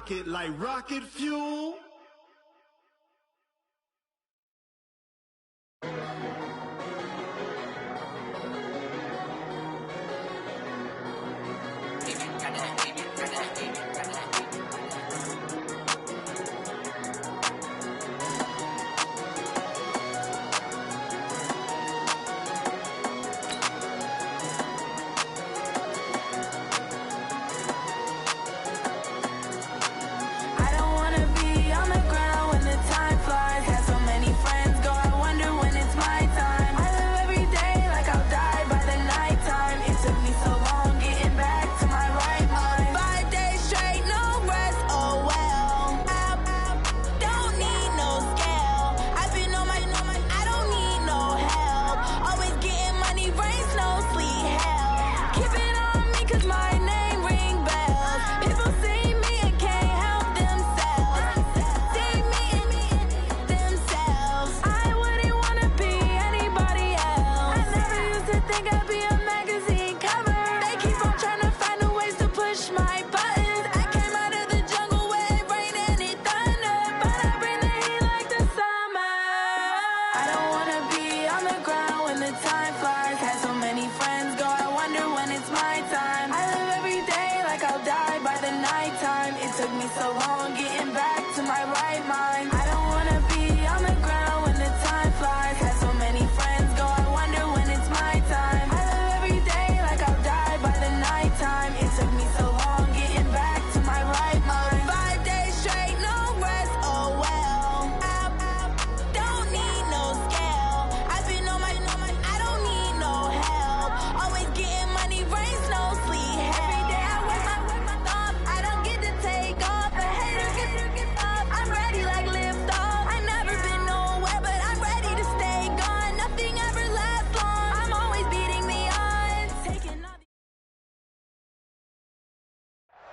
rocket like rocket fuel.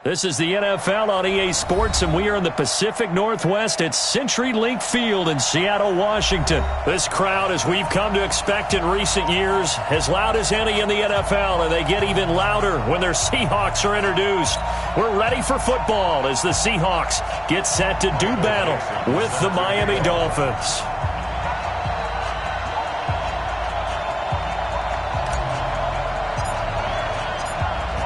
This is the NFL on EA Sports, and we are in the Pacific Northwest at CenturyLink Field in Seattle, Washington. This crowd, as we've come to expect in recent years, as loud as any in the NFL, and they get even louder when their Seahawks are introduced. We're ready for football as the Seahawks get set to do battle with the Miami Dolphins.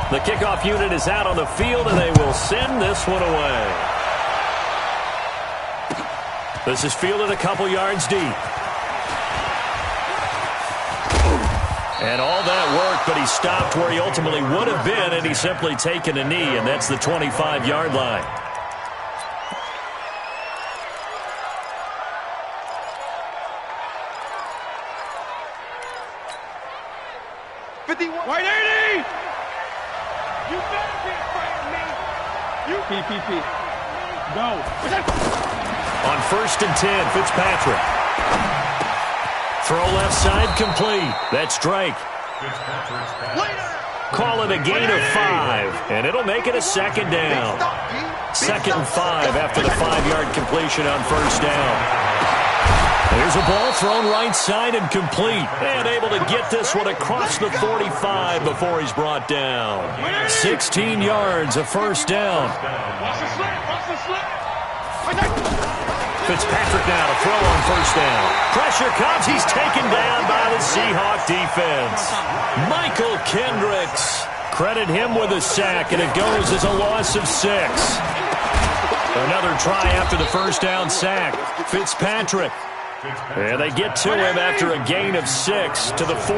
The kickoff unit is out on the field, and they will send this one away. This is fielded a couple yards deep. And all that work, but he stopped where he ultimately would have been, and he's simply taken a knee, and that's the 25-yard line. White 80! You better be afraid of me. You PPP. Go. On 1st and 10, Fitzpatrick. Throw left side complete. That's Drake. Call it a gain of 5, and it'll make it a second down. 2nd and 5 after the 5-yard completion on 1st down. Here's a ball thrown right side and complete. And able to get this one across the 45 before he's brought down. 16 yards, a 1st down. Fitzpatrick now to throw on 1st down. Pressure comes. He's taken down by the Seahawk defense. Michael Kendricks. Credit him with a sack, and it goes as a loss of 6. Another try after the 1st down sack. Fitzpatrick. And they get to him after a gain of 6 to the 46.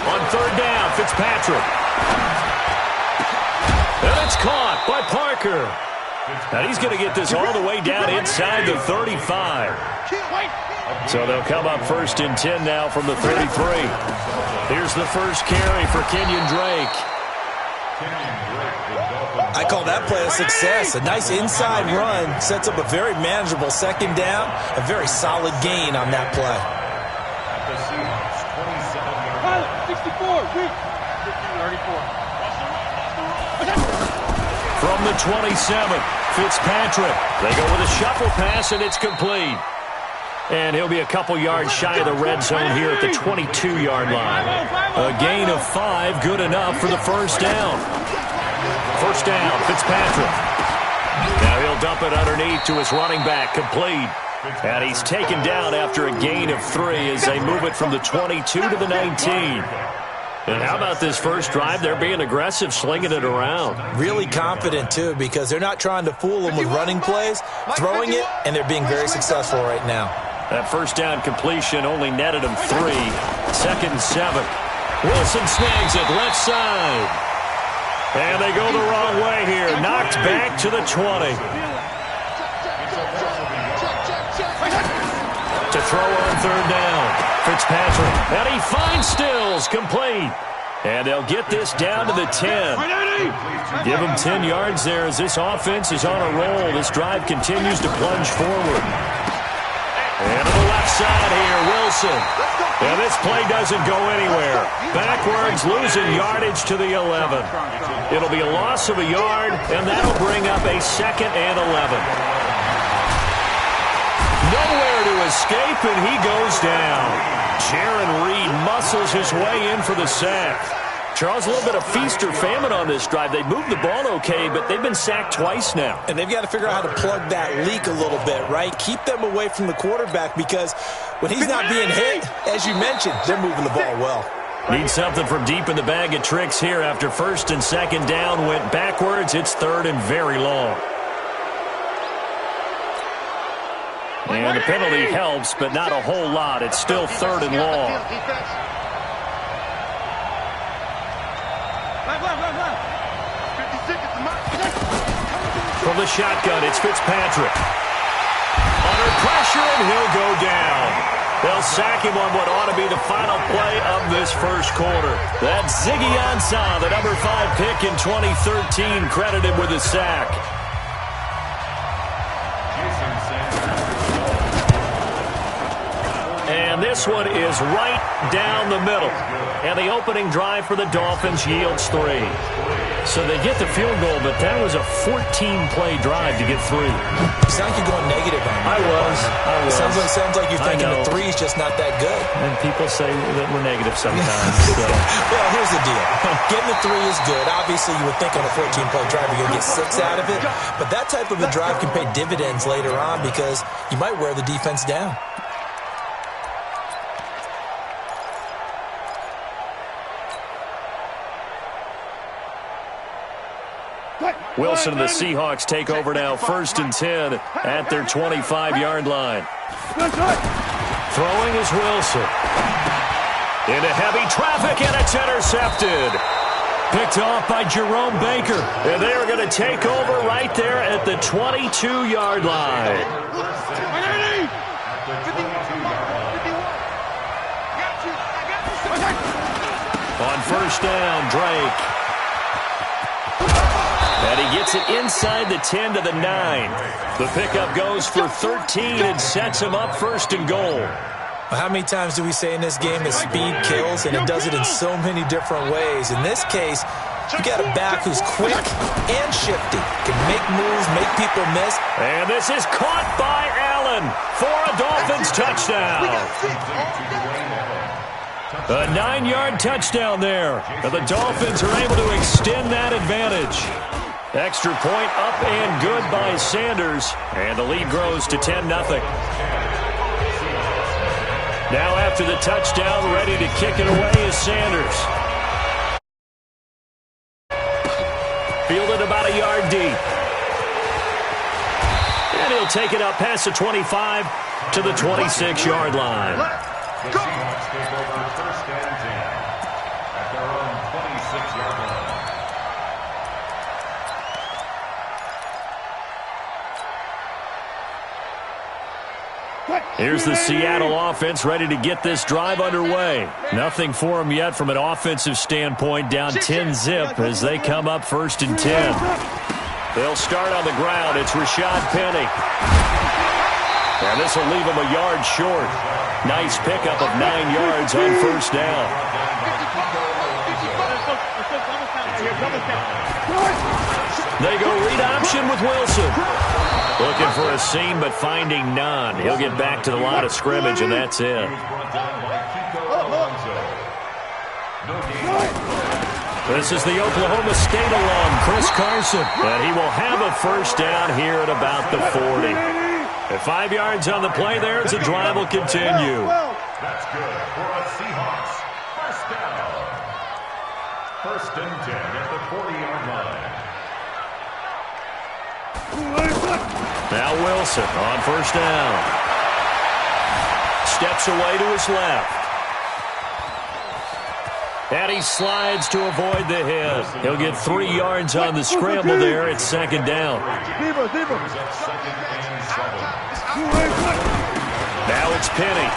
On 3rd down, Fitzpatrick. And it's caught by Parker. And he's going to get this all the way down inside the 35. So they'll come up 1st and 10 now from the 33. Here's the first carry for Kenyon Drake. I call that play a success. A nice inside run sets up a very manageable 2nd down. A very solid gain on that play. 64, 34. From the 27, Fitzpatrick. They go with a shuffle pass, and it's complete. And he'll be a couple yards shy of the red zone here at the 22-yard line. A gain of 5, good enough for the 1st down. first down. Fitzpatrick. Now he'll dump it underneath to his running back. Complete. And he's taken down after a gain of 3 as they move it from the 22 to the 19. And how about this first drive? They're being aggressive, slinging it around. Really confident, too, because they're not trying to fool them with running plays, throwing it, and they're being very successful right now. That first down completion only netted him 3. 2nd and 7. Wilson snags it left side. And they go the wrong way here. Knocked back to the 20. To throw on 3rd down. Fitzpatrick. And he finds Stills. Complete. And they'll get this down to the 10. Give him 10 yards there as this offense is on a roll. This drive continues to plunge forward. And to the left side here, Wilson. And this play doesn't go anywhere. Backwards, losing yardage to the 11. It'll be a loss of a yard, and that'll bring up a 2nd and 11. Nowhere to escape, and he goes down. Jaron Reed muscles his way in for the sack. Charles, a little bit of feast or famine on this drive. They moved the ball okay, but they've been sacked twice now. And they've got to figure out how to plug that leak a little bit, right? Keep them away from the quarterback because when he's not being hit, as you mentioned, they're moving the ball well. Need something from deep in the bag of tricks here after 1st and 2nd down went backwards. It's 3rd and very long. And the penalty helps, but not a whole lot. It's still 3rd and long. From the shotgun, it's Fitzpatrick. Under pressure, and he'll go down. They'll sack him on what ought to be the final play of this first quarter. That's Ziggy Ansah, the number 5 pick in 2013, credited with a sack. And this one is right down the middle. And the opening drive for the Dolphins yields 3. So they get the field goal, but that was a 14-play drive to get 3. You sound like you're going negative on me. I was. Sounds like you're thinking the 3 is just not that good. And people say that we're negative sometimes. So. Well, here's the deal. Getting the 3 is good. Obviously, you would think on a 14-play drive you're going to get 6 out of it. But that type of a drive can pay dividends later on because you might wear the defense down. Wilson and the Seahawks take over now, 1st and 10 at their 25-yard line. Throwing is Wilson. Into heavy traffic, and it's intercepted. Picked off by Jerome Baker. And they are going to take over right there at the 22-yard line. On 1st down, Drake. And he gets it inside the 10 to the 9. The pickup goes for 13 and sets him up 1st and goal. Well, how many times do we say in this game that speed kills, and it does it in so many different ways? In this case, you got a back who's quick and shifty, can make moves, make people miss. And this is caught by Allen for a Dolphins touchdown. A 9-yard touchdown there. And the Dolphins are able to extend that advantage. Extra point up and good by Sanders. And the lead grows to 10-0. Now after the touchdown, ready to kick it away is Sanders. Fielded about a yard deep. And he'll take it up past the 25 to the 26-yard line. The Seahawks take over 1st and 10 at their own 26-yard line. Here's the Seattle offense ready to get this drive underway. Nothing for them yet from an offensive standpoint, down 10-zip as they come up 1st and 10. They'll start on the ground. It's Rashad Penny. And this will leave him a yard short. Nice pickup of 9 yards on 1st down. They go read option with Wilson. Looking for a seam, but finding none. He'll get back to the line of scrimmage, and that's it. This is the Oklahoma State alum, Chris Carson. And he will have a first down here at about the 40. At 5 yards on the play there, as the drive will continue. That's good for a Seahawks first down. First and 10 at the 40-yard line. Now Wilson on first down. Steps away to his left. And he slides to avoid the hit. He'll get 3 yards on the scramble there at second down. Now it's Penny.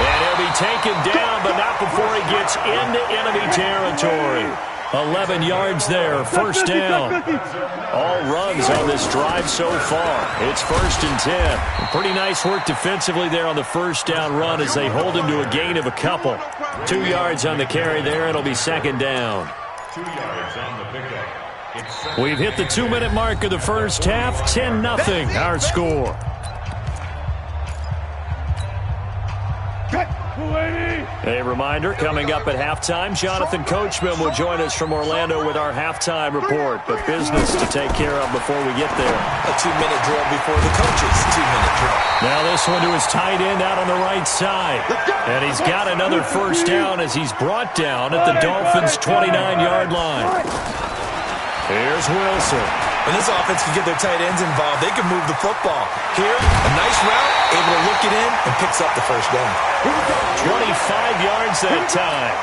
And he'll be taken down, but not before he gets into enemy territory. 11 yards there, first down. All runs on this drive so far. It's first and 10. Pretty nice work defensively there on the first down run as they hold him to a gain of a couple. 2 yards on the carry there. It'll be second down. 2 yards on the pickup. We've hit the 2-minute mark of the first half. 10-0 our score. A reminder, coming up at halftime, Jonathan Coachman will join us from Orlando with our halftime report. But business to take care of before we get there. A 2-minute drill before the coach's 2-minute drill. Now this one to his tight end out on the right side. And he's got another first down as he's brought down at the Dolphins' 29-yard line. Here's Wilson. When this offense can get their tight ends involved, they can move the football. Here, a nice route, able to look it in, and picks up the first down. 25 yards that time.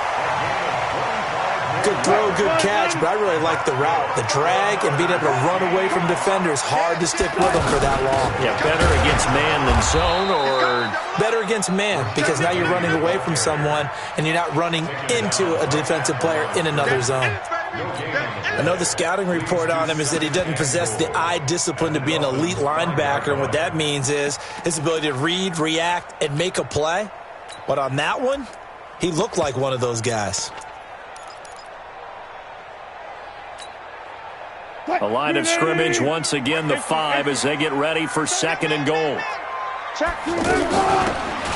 Good throw, good catch, but I really like the route. The drag and being able to run away from defenders, hard to stick with them for that long. Yeah, better against man than zone, or better against man, because now you're running away from someone and you're not running into a defensive player in another zone. I know the scouting report on him is that he doesn't possess the eye discipline to be an elite linebacker, and what that means is his ability to read, react, and make a play. But on that one, he looked like one of those guys. A line of scrimmage, once again the 5 as they get ready for second and goal.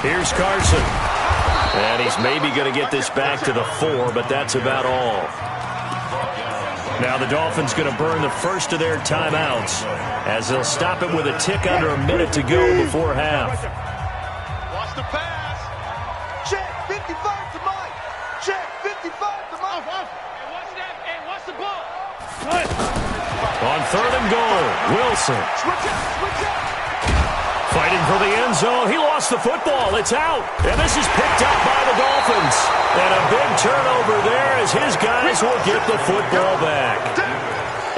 Here's Carson. And he's maybe going to get this back to the 4, but that's about all. Now the Dolphins going to burn the first of their timeouts as they'll stop it with a tick under a minute to go before half. Watch the pass. Check 55 to Mike. Check 55 to Mike. And watch that. And watch the ball. On third and goal, Wilson. Switch out. Fighting for the end zone. He lost the football. It's out. And this is picked up by the Dolphins. And a big turnover there as his guys will get the football back.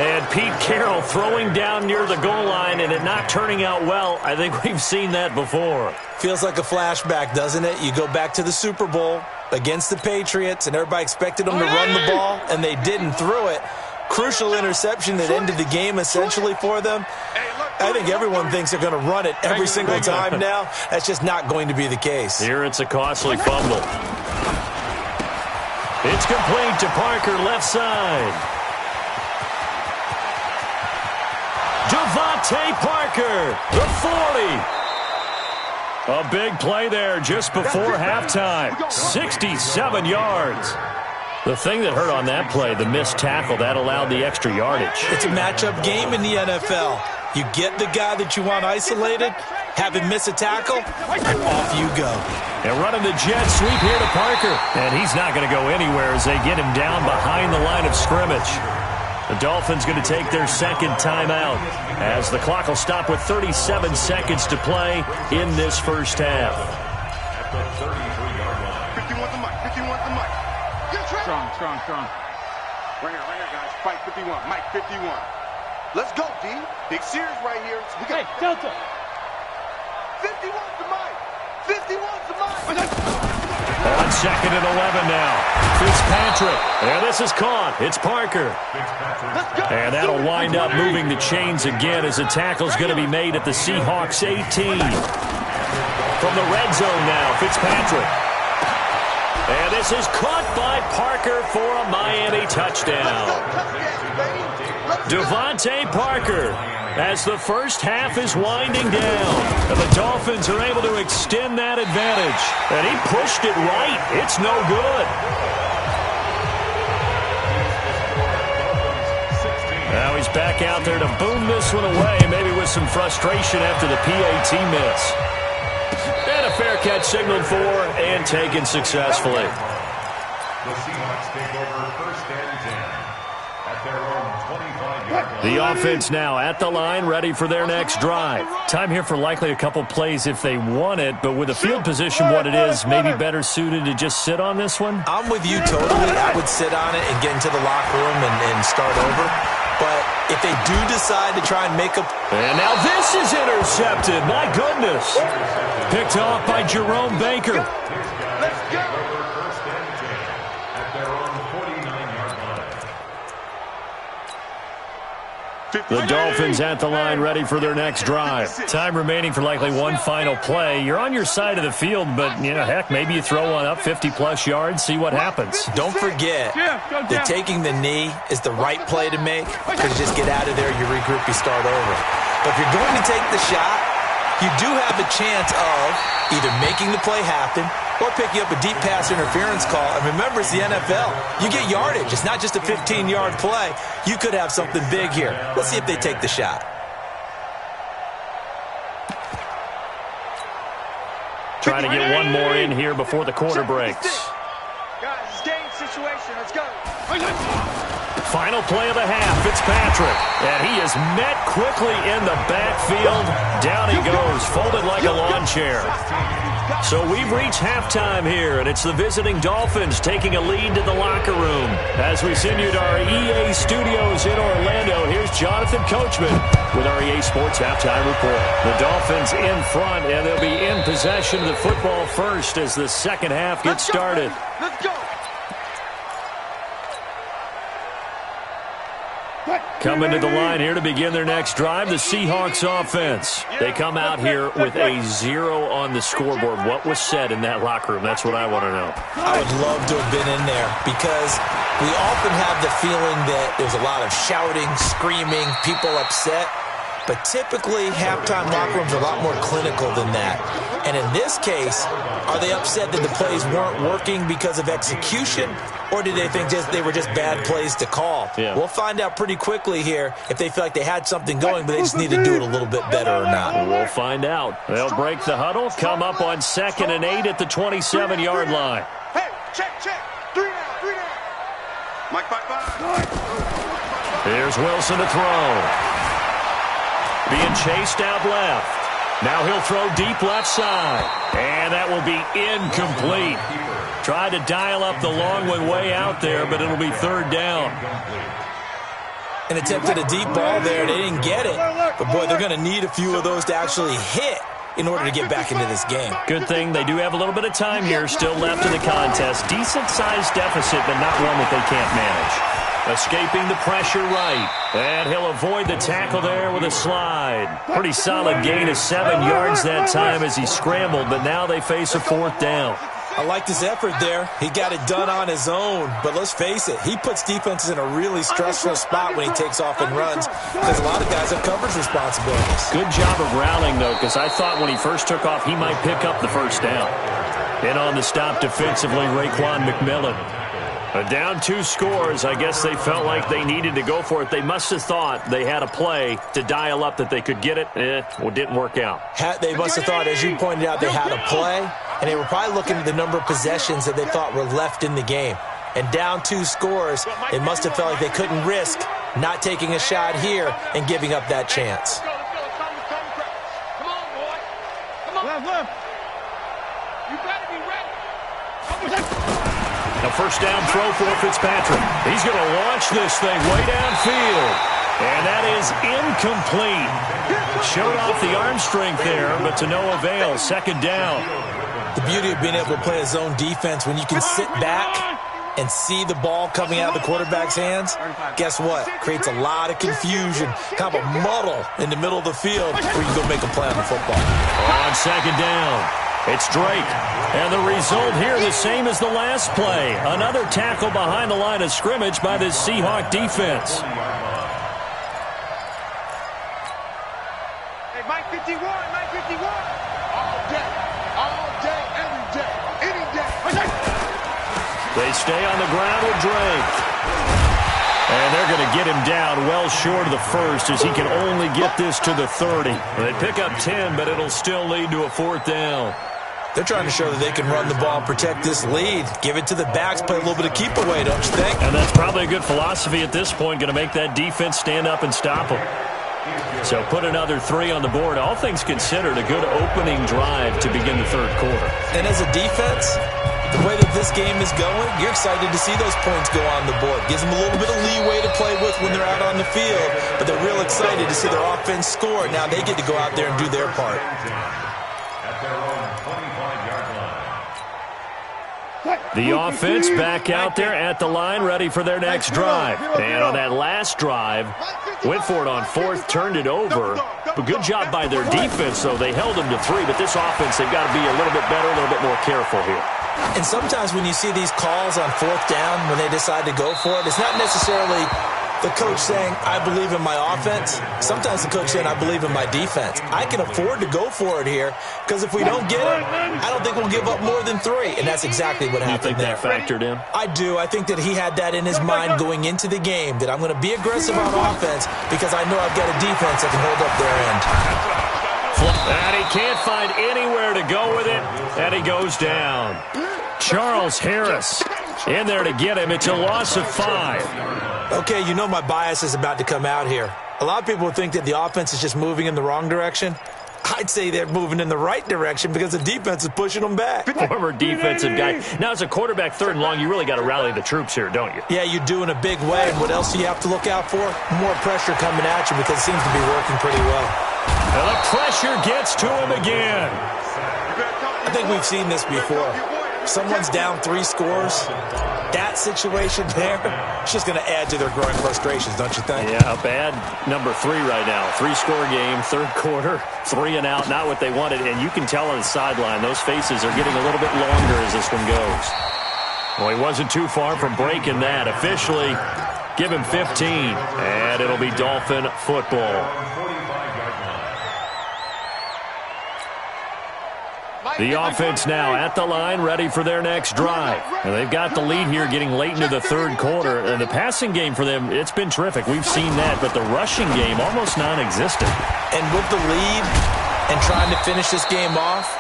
And Pete Carroll throwing down near the goal line and it not turning out well. I think we've seen that before. Feels like a flashback, doesn't it? You go back to the Super Bowl against the Patriots, and everybody expected them to run the ball, and they didn't throw it. Crucial interception that ended the game essentially for them. I think everyone thinks they're going to run it every single time now. That's just not going to be the case. Here it's a costly fumble. It's complete to Parker, left side. Devontae Parker, the 40. A big play there just before halftime. 67 yards. The thing that hurt on that play, the missed tackle, that allowed the extra yardage. It's a matchup game in the NFL. You get the guy that you want isolated, have him miss a tackle, and off you go. And running the jet sweep here to Parker. And he's not going to go anywhere as they get him down behind the line of scrimmage. The Dolphins going to take their second timeout as the clock will stop with 37 seconds to play in this first half. At the 33-yard line. 51 to Mike. 51 to Mike. Strong. Right here, guys. Fight 51. Mike 51. Let's go, D. Big series right here. Hey, Delta. 51 to Mike. 51 to Mike. On second and 11 now. Fitzpatrick. And this is caught. It's Parker. And that'll wind up moving the chains again as the tackle's going to be made at the Seahawks 18. From the red zone now, Fitzpatrick. And this is caught by Parker for a Miami touchdown. Devontae Parker as the first half is winding down. And the Dolphins are able to extend that advantage. And he pushed it right. It's no good. he's back out there to boom this one away, maybe with some frustration after the PAT miss. And a fair catch signaled for and taken successfully. The Seahawks take over 1st and 10 at their own 25-yard line. The offense now at the line, ready for their next drive. Time here for likely a couple plays if they want it, but with the field position what it is, maybe better suited to just sit on this one? I'm with you totally. I would sit on it and get into the locker room and start over. But if they do decide to try and make a... And now this is intercepted. My goodness. Picked off by Jerome Baker. Let's go. Over 1st and 10 at their own 49-yard line. The Dolphins at the line, ready for their next drive. Time remaining for likely one final play. You're on your side of the field, but, heck, maybe you throw one up 50-plus yards, see what happens. Don't forget that taking the knee is the right play to make, because you just get out of there, you regroup, you start over. But if you're going to take the shot, you do have a chance of either making the play happen or picking up a deep pass interference call. And remember, it's the NFL. You get yardage. It's not just a 15-yard play. You could have something big here. Let's see if they take the shot. Trying to get one more in here before the quarter breaks. Guys, it's game situation. Let's go. Final play of the half, Fitzpatrick. And he is met quickly in the backfield. Down he goes, folded like a lawn chair. So we've reached halftime here, and it's the visiting Dolphins taking a lead to the locker room. As we send you to our EA studios in Orlando, here's Jonathan Coachman with our EA Sports Halftime Report. The Dolphins in front, and they'll be in possession of the football first as the second half gets started. Let's go. Coming to the line here to begin their next drive, the Seahawks offense. They come out here with a 0 on the scoreboard. What was said in that locker room? That's what I want to know. I would love to have been in there because we often have the feeling that there's a lot of shouting, screaming, people upset. But typically, halftime locker rooms are a lot more clinical than that. And in this case, are they upset that the plays weren't working because of execution? Or do they think they were just bad plays to call? Yeah. We'll find out pretty quickly here if they feel like they had something going, but they just need to do it a little bit better or not. We'll find out. They'll break the huddle, come up on 2nd and 8 at the 27-yard line. Hey, check. 3 down. Mike. Here's Wilson to throw. Being chased out left. Now he'll throw deep left side. And that will be incomplete. Tried to dial up the long one way out there, but it'll be 3rd down. And attempted a deep ball there. They didn't get it. But, boy, they're going to need a few of those to actually hit in order to get back into this game. Good thing they do have a little bit of time here still left in the contest. Decent-sized deficit, but not one that they can't manage. Escaping the pressure right. And he'll avoid the tackle there with a slide. Pretty solid gain of 7 yards that time as he scrambled, but now they face a 4th down. I liked his effort there. He got it done on his own. But let's face it, he puts defenses in a really stressful spot when he takes off and runs because a lot of guys have coverage responsibilities. Good job of rallying, though, because I thought when he first took off, he might pick up the 1st down. And on the stop defensively, Raekwon McMillan. Down 2 scores. I guess they felt like they needed to go for it. They must have thought they had a play to dial up that they could get it. Well, it didn't work out. They must have thought, as you pointed out, they had a play, and they were probably looking at the number of possessions that they thought were left in the game. And down 2 scores, they must have felt like they couldn't risk not taking a shot here and giving up that chance. A 1st down throw for Fitzpatrick. He's going to launch this thing way downfield. And that is incomplete. Showed off the arm strength there, but to no avail. 2nd down. The beauty of being able to play a zone defense when you can sit back and see the ball coming out of the quarterback's hands, guess what? Creates a lot of confusion, kind of a muddle in the middle of the field where you go make a play on the football. On 2nd down, it's Drake. And the result here the same as the last play. Another tackle behind the line of scrimmage by this Seahawk defense. Hey, Mike 51. All day, every day, any day. They stay on the ground with Drake. And they're going to get him down well short of the first as he can only get this to the 30. They pick up 10, but it'll still lead to a 4th down. They're trying to show that they can run the ball and protect this lead. Give it to the backs, play a little bit of keep away, don't you think? And that's probably a good philosophy at this point, going to make that defense stand up and stop them. So put another 3 on the board. All things considered, a good opening drive to begin the 3rd quarter. And as a defense, the way that this game is going, you're excited to see those points go on the board. Gives them a little bit of leeway to play with when they're out on the field, but they're real excited to see their offense score. Now they get to go out there and do their part. The offense back out there at the line, ready for their next drive. And on that last drive, went for it on 4th, turned it over. But good job by their defense, though. They held them to 3, but this offense, they've got to be a little bit better, a little bit more careful here. And sometimes when you see these calls on 4th down, when they decide to go for it, it's not necessarily the coach saying, I believe in my offense. Sometimes the coach saying, I believe in my defense. I can afford to go for it here because if we don't get it, I don't think we'll give up more than 3. And that's exactly what happened there. You think that factored in? I do. I think that he had that in his mind going into the game, that I'm going to be aggressive on offense because I know I've got a defense that can hold up their end. And he can't find anywhere to go with it, and he goes down. Charles Harris in there to get him. It's a loss of 5. Okay, you know my bias is about to come out here. A lot of people think that the offense is just moving in the wrong direction. I'd say they're moving in the right direction because the defense is pushing them back. Former defensive guy. Now, as a quarterback 3rd and long, you really got to rally the troops here, don't you? Yeah, you do in a big way. And what else do you have to look out for? More pressure coming at you because it seems to be working pretty well. And the pressure gets to him again. I think we've seen this before. Someone's down 3 scores. That situation there, it's just going to add to their growing frustrations, don't you think? Yeah, a bad number 3 right now. 3-score game, 3rd quarter, 3 and out, not what they wanted. And you can tell on the sideline, those faces are getting a little bit longer as this one goes. Well, he wasn't too far from breaking that. Officially, give him 15, and it'll be Dolphin football. The offense now at the line, ready for their next drive. And they've got the lead here getting late into the 3rd quarter. And the passing game for them, it's been terrific. We've seen that, but the rushing game almost non-existent. And with the lead and trying to finish this game off,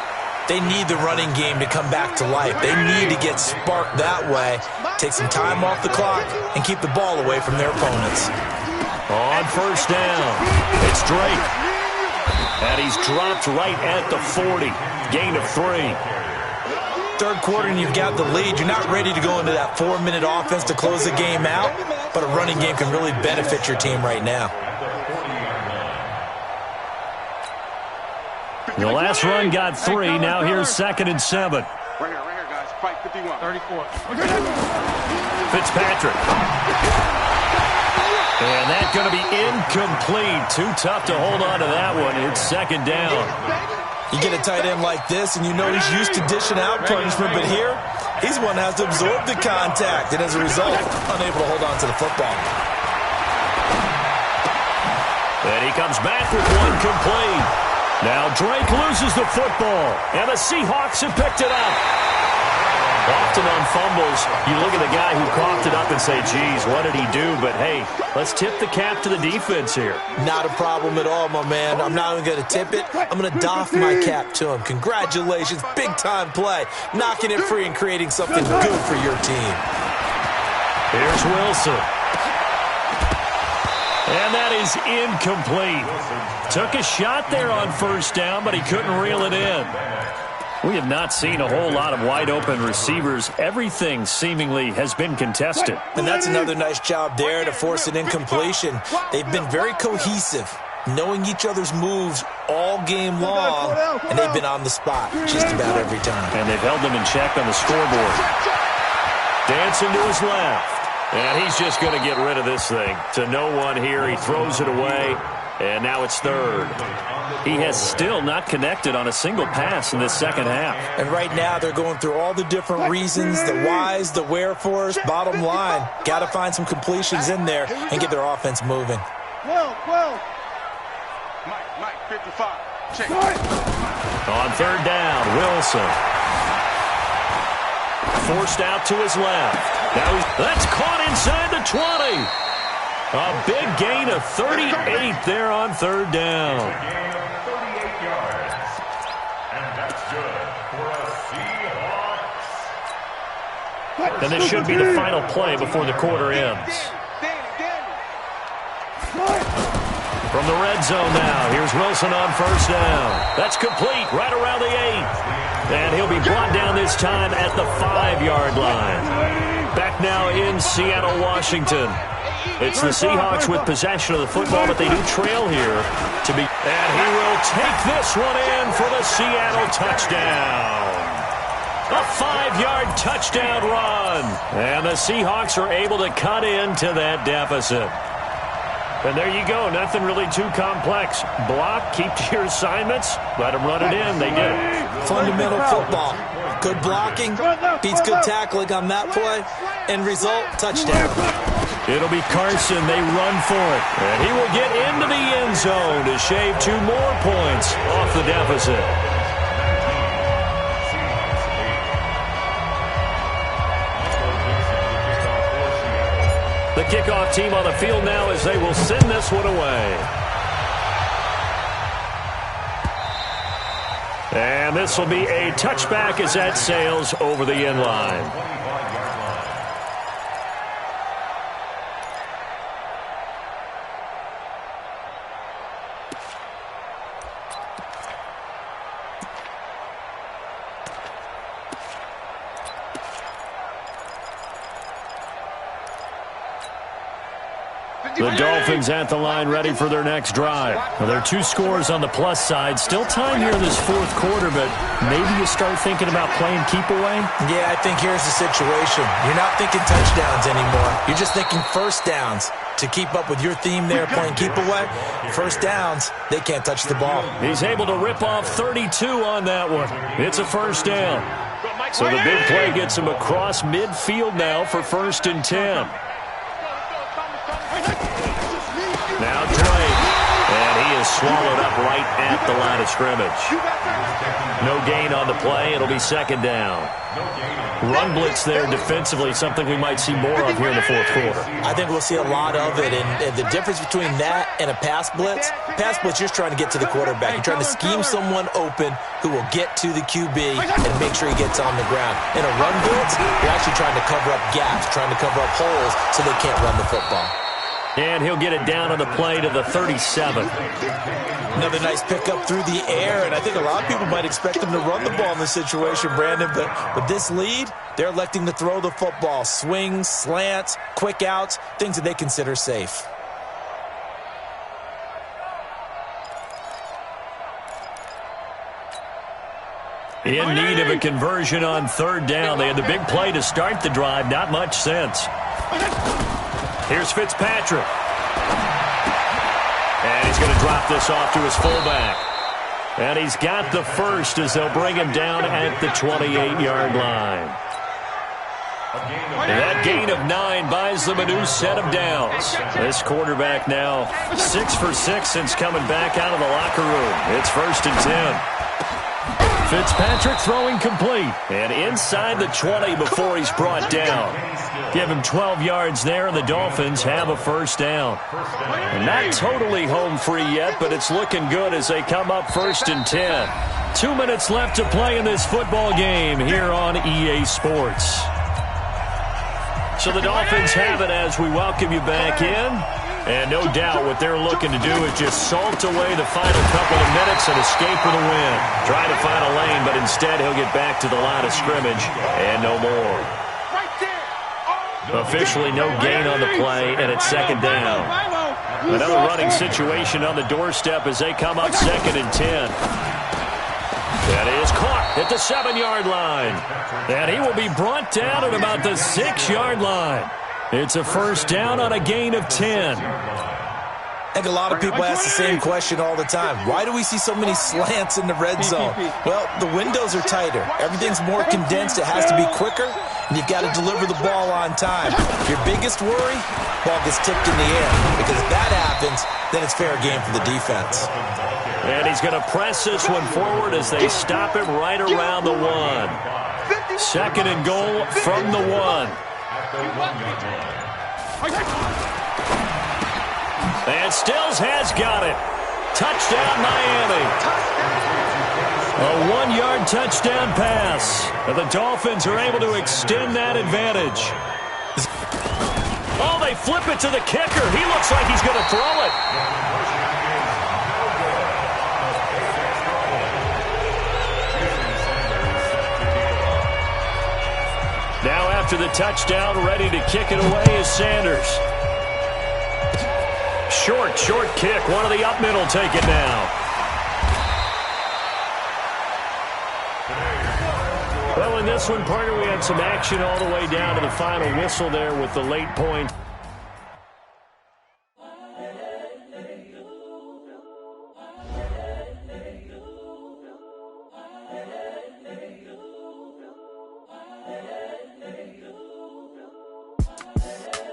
they need the running game to come back to life. They need to get sparked that way, take some time off the clock, and keep the ball away from their opponents. On 1st down, it's Drake. And he's dropped right at the 40. Gain of 3. 3rd quarter and you've got the lead. You're not ready to go into that 4-minute offense to close the game out, but a running game can really benefit your team right now. The last run got 3. Now here's 2nd and 7. Right here, guys. Fight 51. 34. Fitzpatrick. And that's going to be incomplete. Too tough to hold on to that one. It's 2nd down. You get a tight end like this, and you know he's used to dishing out punishment, but here, he's the one that has to absorb the contact, and as a result, unable to hold on to the football. And he comes back with one complete. Now Drake loses the football, and the Seahawks have picked it up. Often on fumbles, you look at the guy who coughed it up and say, geez, what did he do? But, hey, let's tip the cap to the defense here. Not a problem at all, my man. I'm not even going to tip it. I'm going to doff my cap to him. Congratulations. Big-time play. Knocking it free and creating something good for your team. Here's Wilson. And that is incomplete. Took a shot there on 1st down, but he couldn't reel it in. We have not seen a whole lot of wide-open receivers. Everything seemingly has been contested. And that's another nice job there to force an incompletion. They've been very cohesive, knowing each other's moves all game long, and they've been on the spot just about every time. And they've held them in check on the scoreboard. Dancing to his left. And he's just going to get rid of this thing. To no one here. He throws it away. And now it's 3rd. He has still not connected on a single pass in this 2nd half. And right now they're going through all the different reasons, the whys, the wherefores. Bottom line, got to find some completions in there and get their offense moving. Mike, 55. Check. On 3rd down, Wilson. Forced out to his left. Now that's caught inside the 20. A big gain of 38 there on third down. A gain of 38 yards. And that's good for a Seahawks. And this should be the final play before the quarter ends. From the red zone now, here's Wilson on first down. That's complete right around the 8. And he'll be brought down this time at the 5-yard line. Back now in Seattle, Washington. It's the Seahawks with possession of the football, but they do trail here. And he will take this one in for the Seattle touchdown. A 5-yard touchdown run. And the Seahawks are able to cut into that deficit. And there you go. Nothing really too complex. Block, keep to your assignments, let them run it in. They did. Fundamental football. Good blocking, beats good tackling on that play. End result, touchdown. It'll be Carson. They run for it. And he will get into the end zone to shave 2 more points off the deficit. The kickoff team on the field now as they will send this one away. And this will be a touchback as that sails over the end line. The Dolphins at the line ready for their next drive. Well, there are 2 scores on the plus side. Still time here in this fourth quarter, but maybe you start thinking about playing keep away? Yeah, I think here's the situation. You're not thinking touchdowns anymore. You're just thinking first downs. To keep up with your theme there, playing keep away, first downs, they can't touch the ball. He's able to rip off 32 on that one. It's a first down. So the big play gets him across midfield now for 1st and 10. Now Drake, and he is swallowed up right at the line of scrimmage. No gain on the play. It'll be 2nd down. Run blitz there defensively, something we might see more of here in the fourth quarter. I think we'll see a lot of it, and the difference between that and a pass blitz, you're trying to get to the quarterback. You're trying to scheme someone open who will get to the QB and make sure he gets on the ground. In a run blitz, you're actually trying to cover up gaps, trying to cover up holes so they can't run the football. And he'll get it down on the play to the 37. Another nice pickup through the air, and I think a lot of people might expect him to run the ball in this situation, Brandon, but with this lead, they're electing to throw the football. Swings, slants, quick outs, things that they consider safe. In need of a conversion on 3rd down. They had the big play to start the drive. Not much sense. Here's Fitzpatrick. And he's going to drop this off to his fullback. And he's got the first as they'll bring him down at the 28-yard line. And that gain of 9 buys them a new set of downs. This quarterback now 6 for 6 since coming back out of the locker room. It's 1st and 10. Fitzpatrick throwing complete. And inside the 20 before he's brought down. Give him 12 yards there, and the Dolphins have a first down. And not totally home free yet, but it's looking good as they come up 1st and 10. 2 minutes left to play in this football game here on EA Sports. So the Dolphins have it as we welcome you back in. And no doubt what they're looking to do is just salt away the final couple of minutes and escape with a win. Try to find a lane, but instead he'll get back to the line of scrimmage and no more. Officially no gain on the play, and it's 2nd down. Another running situation on the doorstep as they come up 2nd and 10. That is caught at the 7-yard line. And he will be brought down at about the 6-yard line. It's a first down on a gain of 10. I think a lot of people ask the same question all the time. Why do we see so many slants in the red zone? Well, the windows are tighter. Everything's more condensed. It has to be quicker, and you've got to deliver the ball on time. Your biggest worry, ball gets tipped in the air. Because if that happens, then it's fair game for the defense. And he's going to press this one forward as they stop him right around the 1. 2nd and goal from the 1. And Stills has got it. Touchdown, Miami. A 1-yard touchdown pass. And the Dolphins are able to extend that advantage. Oh, they flip it to the kicker. He looks like he's going to throw it. Now after the touchdown, ready to kick it away is Sanders. Short kick. One of the up middle take it now. Well, in this one, partner, we had some action all the way down to the final whistle there with the late point.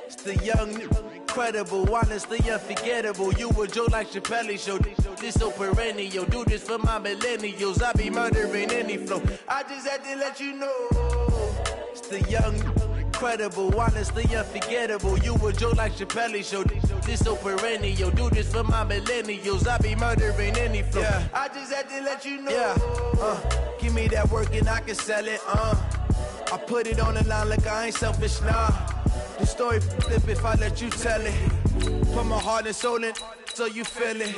It's the young, incredible, honestly unforgettable. You a Joe like Chappelle show. This so perennial. Do this for my millennials. I be murdering any flow. I just had to let you know. It's the young, incredible, honestly unforgettable. You a Joe like Chappelle show. This so perennial. Do this for my millennials. I be murdering any flow. Yeah. I just had to let you know. Yeah. Give me that work and I can sell it. I put it on the line like I ain't selfish, nah. The story flip if I let you tell it. Put my heart and soul in so you feel it.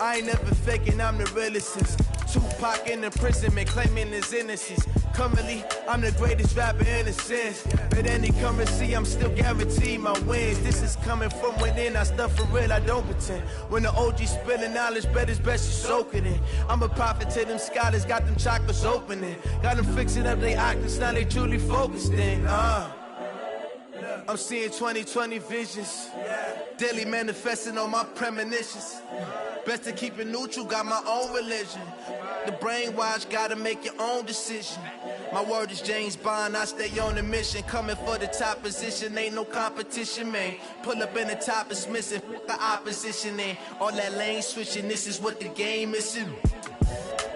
I ain't never faking, I'm the realest since Tupac in imprisonment, claiming his innocence. Currently, I'm the greatest rapper in a sense. But any currency, I'm still guaranteed my wins. This is coming from within, I stuff for real, I don't pretend. When the OG spilling knowledge, bet it's best you soak it in. I'm a prophet to them scholars, got them chakras opening. Got them fixing up their octaves, now they truly focused in. I'm seeing 2020 visions. Daily manifesting on my premonitions. Best to keep it neutral, got my own religion. The brainwash, gotta make your own decision. My word is James Bond, I stay on a mission. Coming for the top position, ain't no competition, man. Pull up in the top, it's missing, the opposition in. All that lane switching, this is what the game is.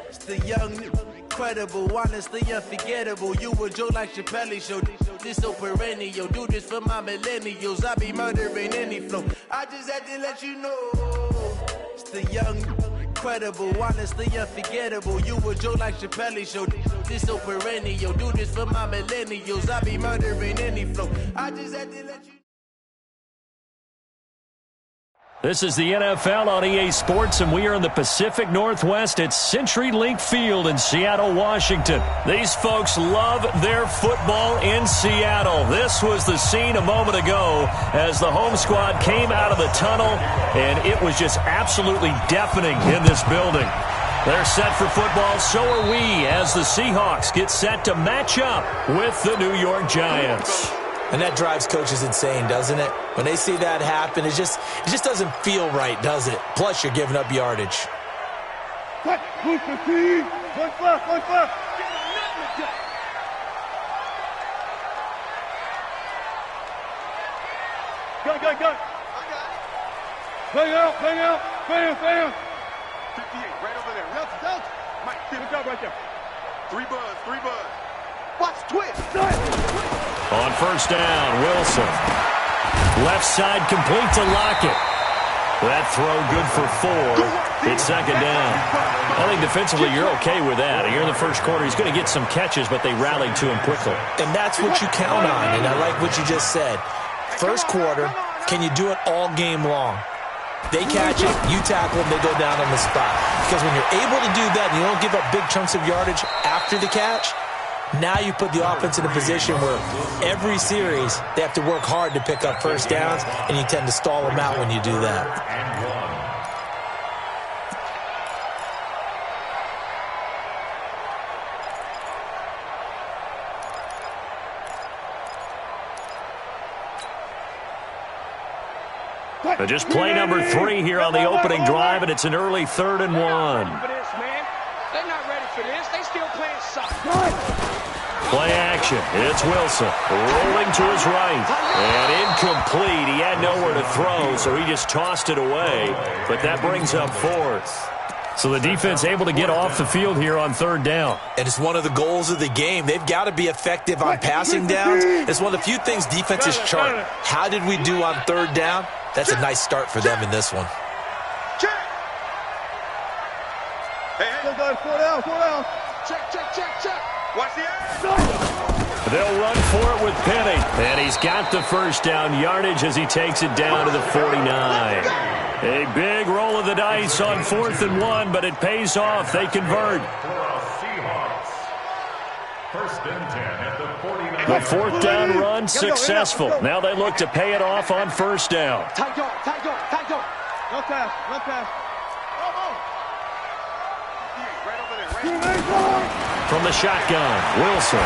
It's the young, incredible, honestly unforgettable. You a Joe like Chappelle show. This so perennial. Do this for my millennials. I be murdering any flow. I just had to let you know. It's the young, incredible, honestly unforgettable. You a Joe like Chappelle show. This so perennial. Do this for my millennials. I be murdering any flow. I just had to let you. This is the NFL on EA Sports, and we are in the Pacific Northwest at CenturyLink Field in Seattle, Washington. These folks love their football in Seattle. This was the scene a moment ago as the home squad came out of the tunnel, and it was just absolutely deafening in this building. They're set for football, so are we, as the Seahawks get set to match up with the New York Giants. And that drives coaches insane, doesn't it? When they see that happen, it just doesn't feel right, does it? Plus, you're giving up yardage. Go. Bang out. Bam. 58, right over there. Delta. Mike, good job right there. Three buzz. Watch, twist. On first down, Wilson. Left side complete to Lockett. That throw good for 4. It's second down. I think defensively you're okay with that. Here in the first quarter, he's going to get some catches, but they rallied to him quickly. And that's what you count on, and I like what you just said. First quarter, can you do it all game long? They catch it, you tackle them, they go down on the spot. Because when you're able to do that and you don't give up big chunks of yardage after the catch, now you put the offense in a position where every series they have to work hard to pick up first downs, and you tend to stall them out when you do that. Just play number 3 here on the opening drive, and it's an early 3rd and 1. They're not ready for this. They still playing soccer. Play action. It's Wilson rolling to his right. And incomplete. He had nowhere to throw, so he just tossed it away. But that brings up 4th. So the defense able to get off the field here on 3rd down. And it's one of the goals of the game. They've got to be effective on passing downs. It's one of the few things defenses chart. How did we do on 3rd down? That's a nice start for them in this one. Check. Hey, hey. 4 down. Check. Watch the ass. They'll run for it with Penny. And he's got the first down yardage as he takes it down to the 49. A big roll of the dice on 4th and 1, but it pays off. They convert. First and 10 at the 49. The 4th down run successful. Now they look to pay it off on 1st down. Tight go. No pass. From the shotgun, Wilson.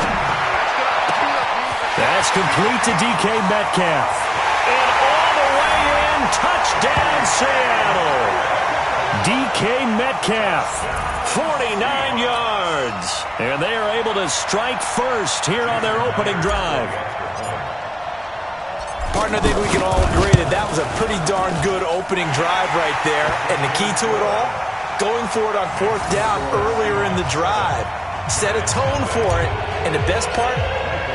That's complete to DK Metcalf. And all the way in, touchdown Seattle. DK Metcalf, 49 yards. And they are able to strike first here on their opening drive. Partner, I think we can all agree that was a pretty darn good opening drive right there. And the key to it all, going for it on 4th down earlier in the drive. Set a tone for it. And the best part,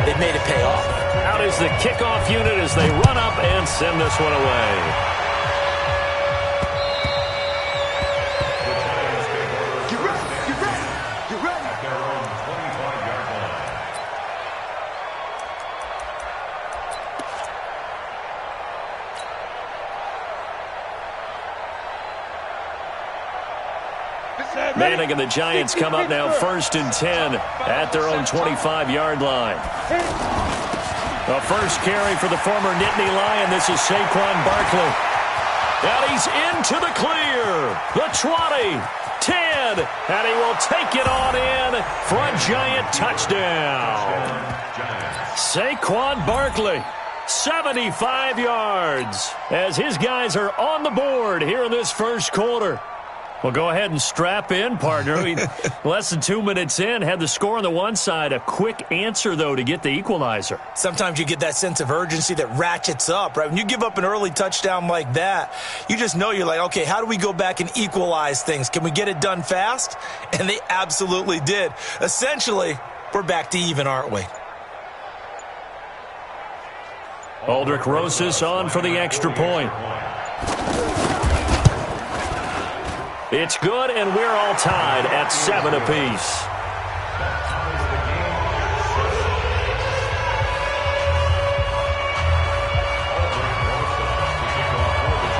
they made it pay off. Out is the kickoff unit as they run up and send this one away. Get ready. At their own 25-yard line. Manning and the Giants come up now 1st and 10 at their own 25-yard line. The first carry for the former Nittany Lion. This is Saquon Barkley. And he's into the clear. The 20, 10, and he will take it on in for a Giant touchdown. Saquon Barkley, 75 yards, as his guys are on the board here in this first quarter. Well, go ahead and strap in, partner. Less than 2 minutes in, had the score on the one side. A quick answer, though, to get the equalizer. Sometimes you get that sense of urgency that ratchets up, right? When you give up an early touchdown like that, you just know you're like, okay, how do we go back and equalize things? Can we get it done fast? And they absolutely did. Essentially, we're back to even, aren't we? Aldrich Rosas on for the extra point. It's good, and we're all tied at 7 apiece.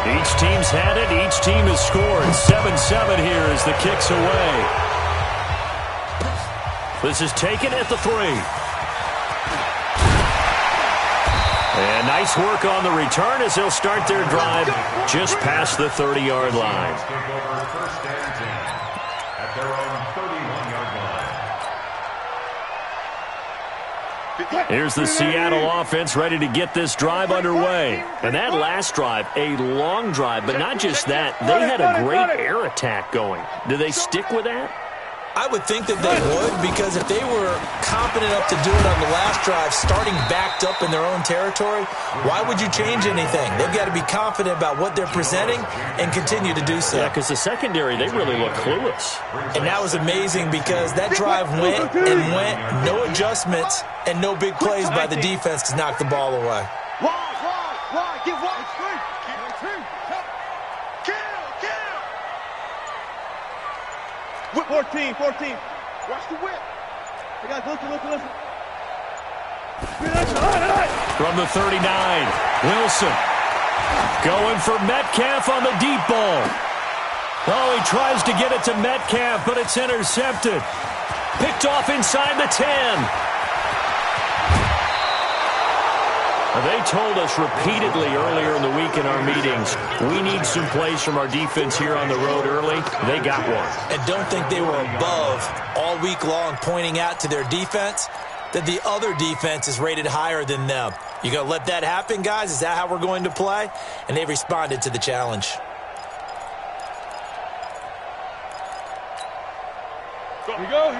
Each team's had it. Each team has scored. 7-7 here as the kick's away. This is taken at the 3. And nice work on the return as they'll start their drive just past the 30-yard line. First and 10 at their own 31-yard line. Here's the Seattle offense ready to get this drive underway. And that last drive, a long drive, but not just that. They had a great air attack going. Do they stick with that? I would think that they would, because if they were competent enough to do it on the last drive, starting backed up in their own territory, why would you change anything? They've got to be confident about what they're presenting and continue to do so. Yeah, because the secondary, they really look clueless. And that was amazing because that drive went and went, no adjustments and no big plays by the defense to knock the ball away. Why? Get wide. Whip. 14. Watch the whip. Listen. From the 39, Wilson going for Metcalf on the deep ball. Oh, he tries to get it to Metcalf, but it's intercepted. Picked off inside the 10. They told us repeatedly earlier in the week in our meetings, we need some plays from our defense here on the road early. They got one. And don't think they were above all week long pointing out to their defense that the other defense is rated higher than them. You going to let that happen, guys? Is that how we're going to play? And they responded to the challenge. Here we go.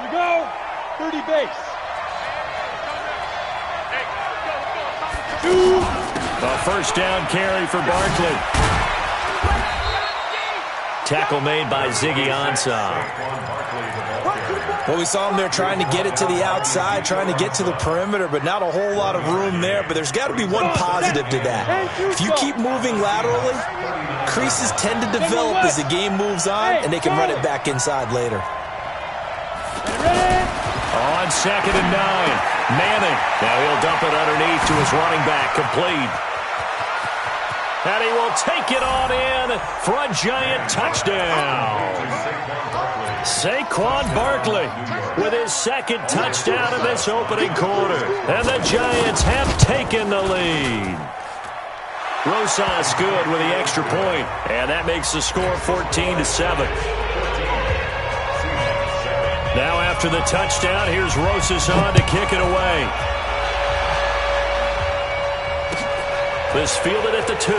30 base. A first down carry for Barkley. Tackle made by Ziggy Ansah. Well, we saw him there trying to get it to the outside, trying to get to the perimeter, but not a whole lot of room there. But there's got to be one positive to that. If you keep moving laterally, creases tend to develop as the game moves on, and they can run it back inside later. On 2nd and 9, Manning. Now he'll dump it underneath to his running back, complete. And he will take it on in for a Giant touchdown. Saquon Barkley with his second touchdown in this opening quarter. And the Giants have taken the lead. Rosas good with the extra point. And that makes the score 14-7. Now after the touchdown, here's Rosas on to kick it away. This fielded at the 2.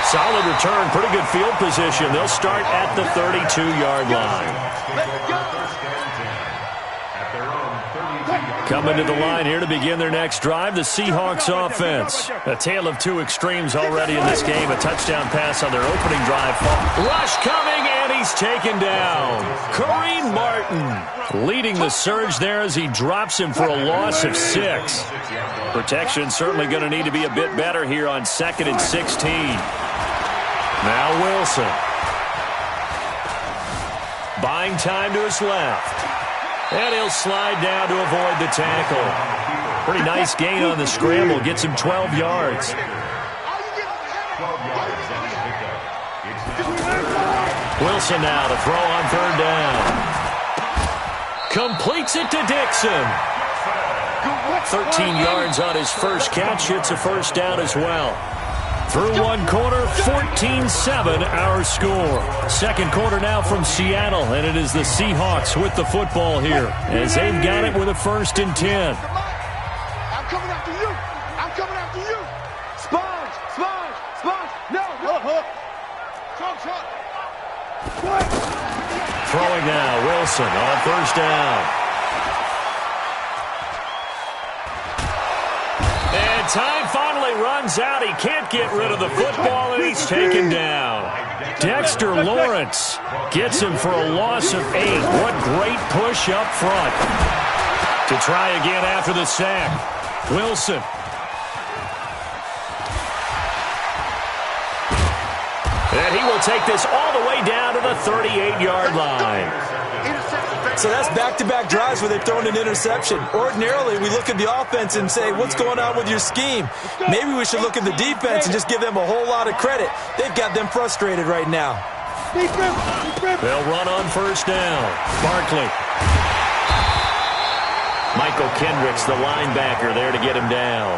Solid return, pretty good field position. They'll start at the 32-yard line. Coming to the line here to begin their next drive, the Seahawks offense. A tale of two extremes already in this game. A touchdown pass on their opening drive. Rush coming, and he's taken down. Kareem Martin leading the surge there as he drops him for a loss of 6. Protection certainly going to need to be a bit better here on 2nd and 16. Now Wilson. Buying time to his left. And he'll slide down to avoid the tackle. Pretty nice gain on the scramble. Gets him 12 yards. Wilson now to throw on 3rd down. Completes it to Dixon. 13 yards on his first catch. It's a first down as well. Through one quarter, 14-7 our score. Second quarter now from Seattle, and it is the Seahawks with the football here as they've got it with a 1st and 10. I'm coming after you. I'm coming after you. Sponge. No. Trunk. Throwing now, Wilson on 1st down. And time finally runs out. He can't get rid of the football, and he's taken down. Dexter Lawrence gets him for a loss of 8. What great push up front. To try again after the sack. Wilson. And he will take this all the way down to the 38-yard line. So that's back-to-back drives where they've thrown an interception. Ordinarily, we look at the offense and say, what's going on with your scheme? Maybe we should look at the defense and just give them a whole lot of credit. They've got them frustrated right now. They'll run on 1st down. Barkley. Michael Kendricks, the linebacker, there to get him down.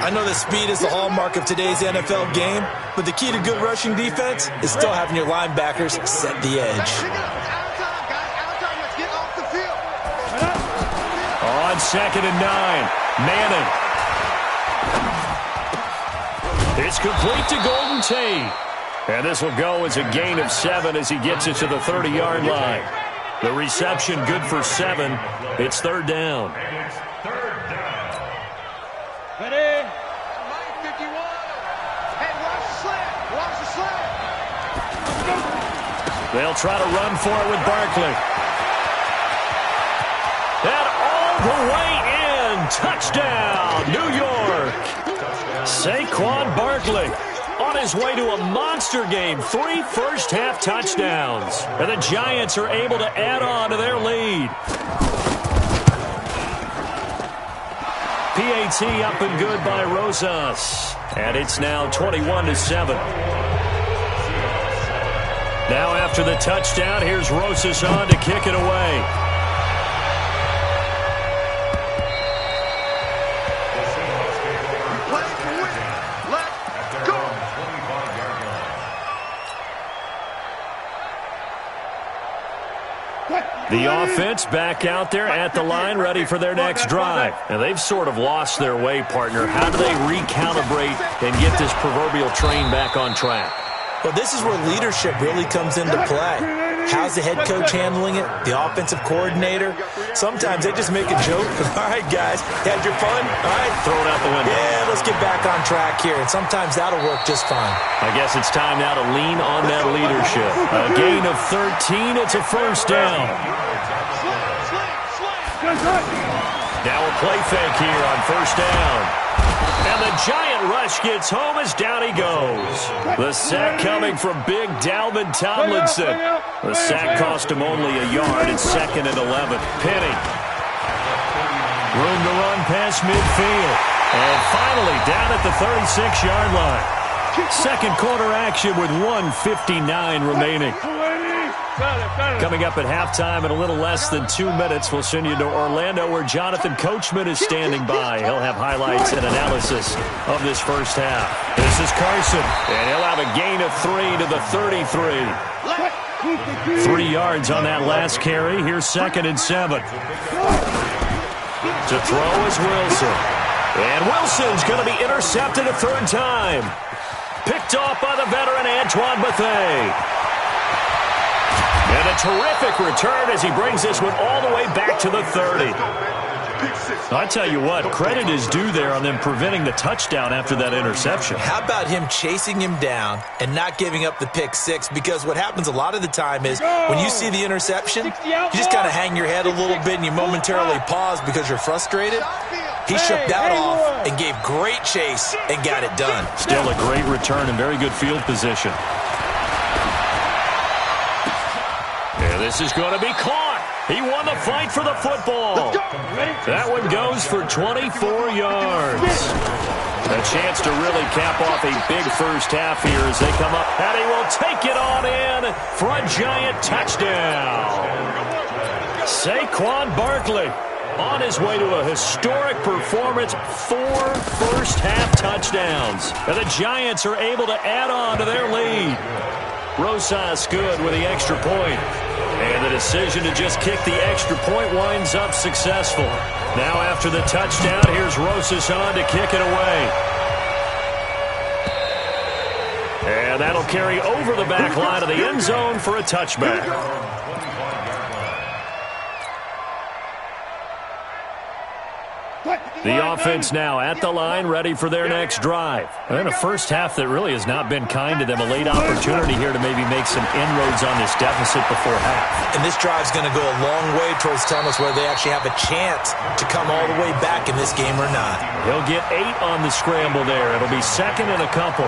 I know that speed is the hallmark of today's NFL game, but the key to good rushing defense is still having your linebackers set the edge. On 2nd and 9, Manning. It's complete to Golden Tate. And this will go as a gain of 7 as he gets it to the 30-yard line. The reception good for 7. It's 3rd down. Ready? Mike 51. Hey, watch the slant. Watch the slant. They'll try to run for it with Barkley. And all the way in. Touchdown, New York. Saquon Barkley on his way to a monster game. 3 first-half touchdowns. And the Giants are able to add on to their lead. PAT up and good by Rosas. And it's now 21-7. Now after the touchdown, here's Rosas on to kick it away. The offense back out there at the line, ready for their next drive. And they've sort of lost their way, partner. How do they recalibrate and get this proverbial train back on track? Well, this is where leadership really comes into play. How's the head coach handling it? The offensive coordinator? Sometimes they just make a joke. All right, guys, had your fun? All right. Throw it out the window. Yeah, let's get back on track here. And sometimes that'll work just fine. I guess it's time now to lean on that leadership. A gain of 13. It's a first down. Now a play fake here on first down. And the giant rush gets home as down he goes. The sack coming from big Dalvin Tomlinson. The sack cost him only a yard. It's 2nd and 11. Penny. Room to run past midfield. And finally down at the 36-yard line. Second quarter action with 1:59 remaining. Coming up at halftime in a little less than 2 minutes, we'll send you to Orlando where Jonathan Coachman is standing by. He'll have highlights and analysis of this first half. This is Carson, and he'll have a gain of 3 to the 33. 3 yards on that last carry. Here's 2nd and 7. To throw is Wilson. And Wilson's going to be intercepted a third time. Picked off by the veteran Antoine Bethea. And a terrific return as he brings this one all the way back to the 30. I tell you what, credit is due there on them preventing the touchdown after that interception. How about him chasing him down and not giving up the pick six? Because what happens a lot of the time is when you see the interception, you just kind of hang your head a little bit and you momentarily pause because you're frustrated. He shook that off and gave great chase and got it done. Still a great return and very good field position. And this is going to be caught. He won the fight for the football. That one goes for 24 yards. A chance to really cap off a big first half here as they come up. And he will take it on in for a giant touchdown. Saquon Barkley on his way to a historic performance. 4 first-half touchdowns. And the Giants are able to add on to their lead. Rosas good with the extra point. And the decision to just kick the extra point winds up successful. Now after the touchdown, here's Rosas on to kick it away. And that'll carry over the back line of the end zone for a touchback. The offense now at the line, ready for their next drive. And a first half that really has not been kind to them. A late opportunity here to maybe make some inroads on this deficit before half. And this drive's going to go a long way towards telling us whether they actually have a chance to come all the way back in this game or not. He'll get 8 on the scramble there. It'll be 2nd and a couple.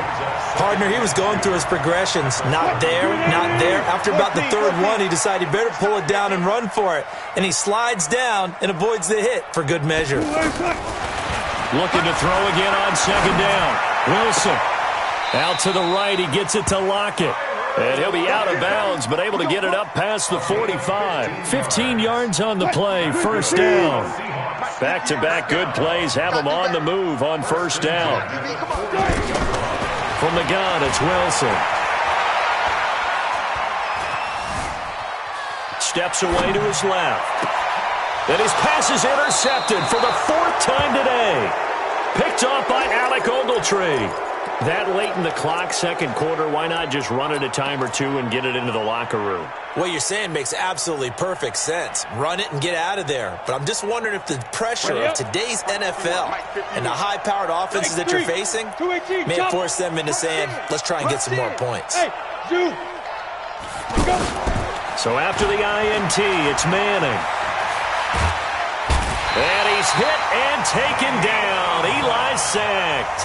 Partner, he was going through his progressions. Not there, not there. After about the third one, he decided he better pull it down and run for it. And he slides down and avoids the hit for good measure. Looking to throw again on 2nd down. Wilson out to the right. He gets it to Lockett. And he'll be out of bounds, but able to get it up past the 45. 15 yards on the play, first down. Back-to-back good plays have him on the move on first down. From the gun, it's Wilson. Steps away to his left. And his pass is intercepted for the 4th time today. Picked off by Alec Ogletree. That late in the clock, second quarter, why not just run it a time or two and get it into the locker room? What you're saying makes absolutely perfect sense. Run it and get out of there. But I'm just wondering if the pressure of today's NFL and the high-powered offenses that you're facing may have forced them into saying, let's try and get some more points. So after the INT, it's Manning. And he's hit and taken down. Eli sacked.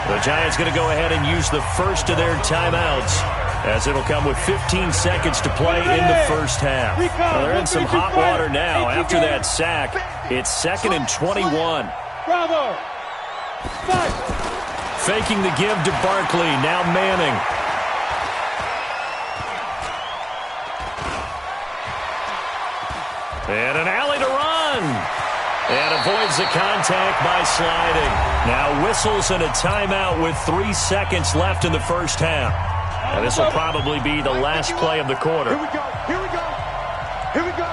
The Giants going to go ahead and use the first of their timeouts as it'll come with 15 seconds to play in the first half. Well, they're in some hot water now after that sack. It's 2nd and 21. Bravo. Faking the give to Barkley. Now Manning. And an alley to run. And avoids the contact by sliding. Now whistles and a timeout with 3 seconds left in the first half. And this will probably be the last play of the quarter. Here we go. Here we go. Here we go.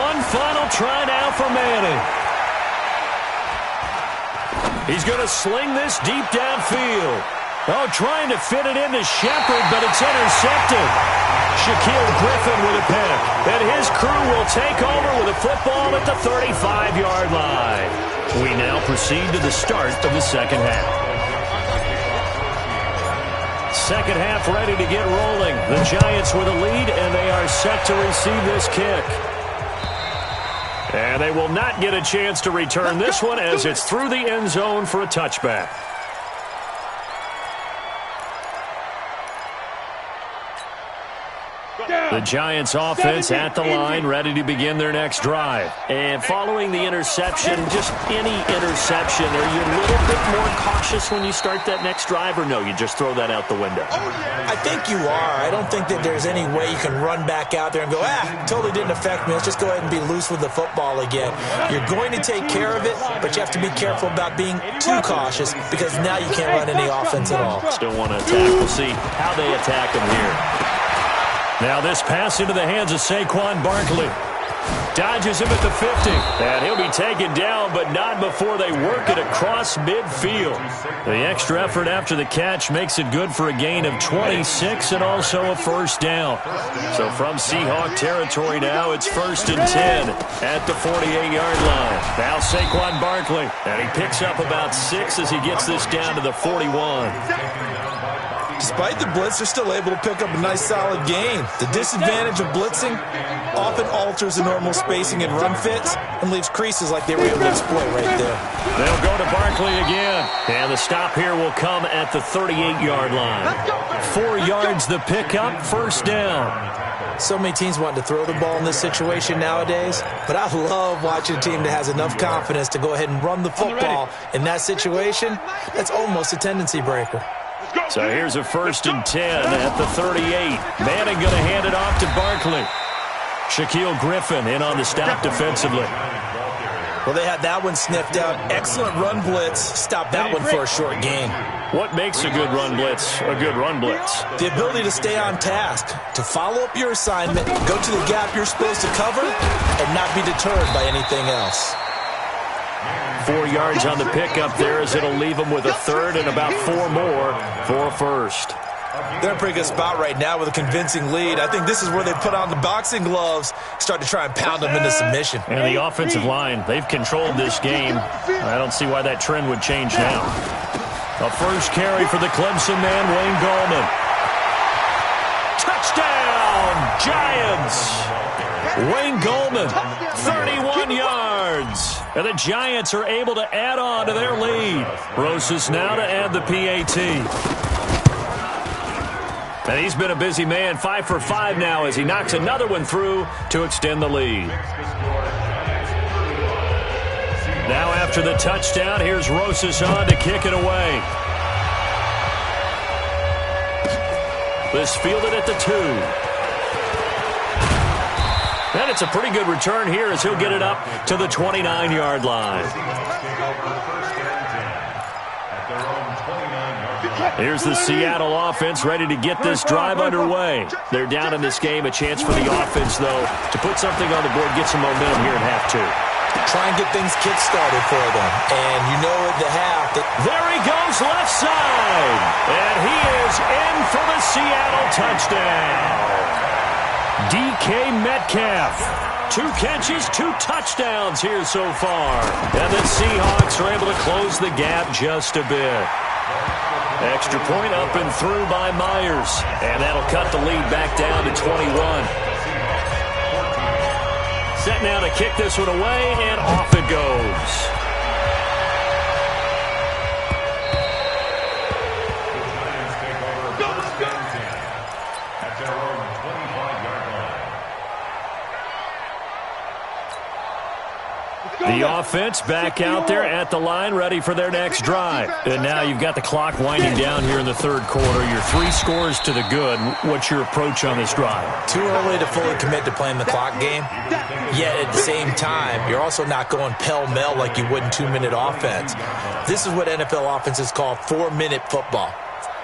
One final try now for Manning. He's going to sling this deep downfield. Oh, trying to fit it into Shepard, but it's intercepted. Shaquille Griffin with a pick. And his crew will take over with a football at the 35-yard line. We now proceed to the start of the second half. Second half ready to get rolling. The Giants with a lead, and they are set to receive this kick. And they will not get a chance to return this one as it's through the end zone for a touchback. The Giants offense at the line, ready to begin their next drive. And following the interception, just any interception, are you a little bit more cautious when you start that next drive, or no, you just throw that out the window? I think you are. I don't think that there's any way you can run back out there and go, totally didn't affect me. Let's just go ahead and be loose with the football again. You're going to take care of it, but you have to be careful about being too cautious because now you can't run any offense at all. Still want to attack. We'll see how they attack him here. Now this pass into the hands of Saquon Barkley. Dodges him at the 50. And he'll be taken down, but not before they work it across midfield. The extra effort after the catch makes it good for a gain of 26 and also a first down. So from Seahawk territory now, it's 1st and 10 at the 48-yard line. Now Saquon Barkley. And he picks up about 6 as he gets this down to the 41. Despite the blitz, they're still able to pick up a nice, solid gain. The disadvantage of blitzing often alters the normal spacing and run fits and leaves creases like they were able to exploit right there. They'll go to Barkley again. And the stop here will come at the 38-yard line. 4 yards the pickup, first down. So many teams want to throw the ball in this situation nowadays, but I love watching a team that has enough confidence to go ahead and run the football. In that situation, that's almost a tendency breaker. So here's a 1st and 10 at the 38. Manning going to hand it off to Barkley. Shaquille Griffin in on the stop defensively. Well, they had that one sniffed out. Excellent run blitz. Stop that one for a short gain. What makes a good run blitz a good run blitz? The ability to stay on task, to follow up your assignment, go to the gap you're supposed to cover, and not be deterred by anything else. 4 yards on the pickup there as it'll leave them with a third and about 4 more for a first. They're in a pretty good spot right now with a convincing lead. I think this is where they put on the boxing gloves, start to try and pound them into submission. And the offensive line, they've controlled this game. I don't see why that trend would change now. A first carry for the Clemson man, Wayne Gallman. Touchdown, Giants! Wayne Gallman, 31 yards. And the Giants are able to add on to their lead. Rosas now to add the PAT. And he's been a busy man, 5 for 5 now as he knocks another one through to extend the lead. Now after the touchdown, here's Rosas on to kick it away. This fielded at the 2. And it's a pretty good return here as he'll get it up to the 29-yard line. Here's the Seattle offense ready to get this drive underway. They're down in this game. A chance for the offense, though, to put something on the board, get some momentum here at half 2. Try and get things kick-started for them. And you know at the half that... There he goes left side. And he is in for the Seattle touchdown. DK Metcalf. 2 catches, 2 touchdowns here so far. And the Seahawks are able to close the gap just a bit. Extra point up and through by Myers. And that'll cut the lead back down to 21. Set now to kick this one away, and off it goes. The offense back out there at the line, ready for their next drive. And now you've got the clock winding down here in the third quarter. You're 3 scores to the good. What's your approach on this drive? Too early to fully commit to playing the clock game. Yet at the same time, you're also not going pell-mell like you would in 2-minute offense. This is what NFL offenses call 4-minute football.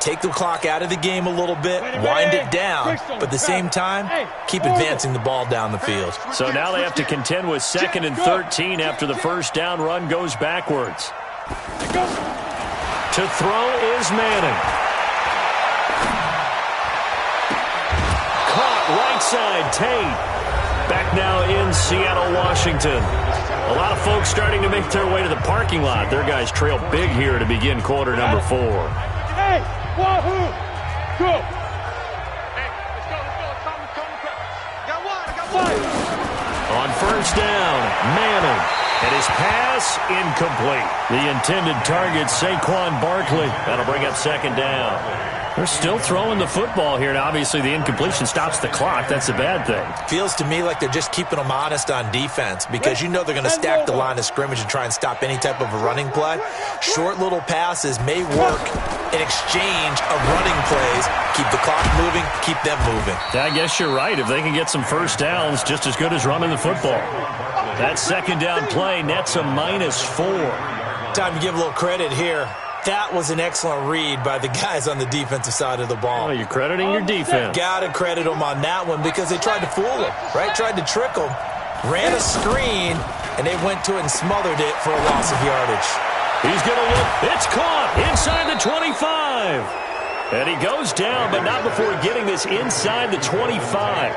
Take the clock out of the game a little bit, wind it down, but at the same time, keep advancing the ball down the field. So now they have to contend with 2nd and 13 after the first down run goes backwards. To throw is Manning. Caught right side, Tate. Back now in Seattle, Washington. A lot of folks starting to make their way to the parking lot. Their guys trail big here to begin quarter number 4. Hey, wahoo! Go! Hey, let's go. Got one. On first down, Manning. And his pass incomplete. The intended target, Saquon Barkley. That'll bring up second down. They're still throwing the football here, and obviously the incompletion stops the clock. That's a bad thing. Feels to me like they're just keeping them honest on defense because you know they're going to stack the line of scrimmage and try and stop any type of a running play. Short little passes may work in exchange of running plays. Keep the clock moving, keep them moving. I guess you're right. If they can get some first downs, just as good as running the football. That second down play nets a -4. Time to give a little credit here. That was an excellent read by the guys on the defensive side of the ball. Oh, you're crediting your defense. Got to credit them on that one because they tried to fool them, right? Tried to trick them, ran a screen, and they went to it and smothered it for a loss of yardage. He's going to look. It's caught inside the 25. And he goes down, but not before getting this inside the 25.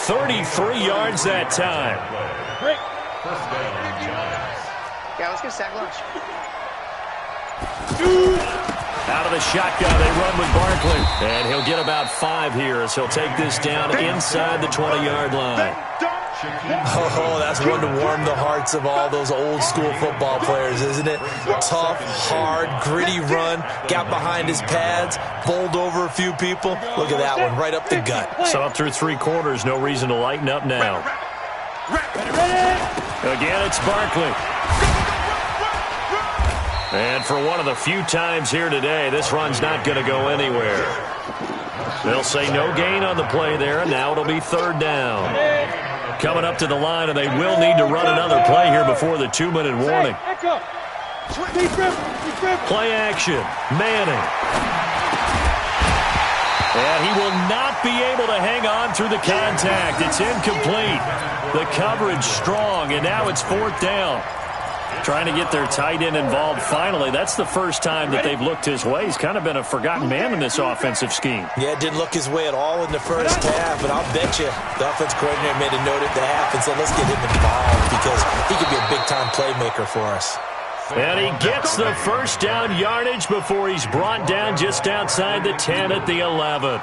33 yards that time. Great. Yeah, let's get a sack lunch. Out of the shotgun, they run with Barkley. And he'll get about 5 here as he'll take this down inside the 20-yard line. Oh, that's one to warm the hearts of all those old-school football players, isn't it? Tough, hard, gritty run, got behind his pads, bowled over a few people. Look at that one, right up the gut. Saw through 3 quarters, no reason to lighten up now. Again, it's Barkley. And for one of the few times here today, this run's not going to go anywhere. They'll say no gain on the play there, and now it'll be third down. Coming up to the line, and they will need to run another play here before the 2-minute warning. Play action, Manning. And he will not be able to hang on through the contact. It's incomplete. The coverage strong, and now it's fourth down. Trying to get their tight end involved finally. That's the first time that they've looked his way. He's kind of been a forgotten man in this offensive scheme. Yeah, it didn't look his way at all in the first half, but I'll bet you the offense coordinator made a note at the half and said, let's get him involved because he could be a big-time playmaker for us. And he gets the first down yardage before he's brought down just outside the 10 at the 11.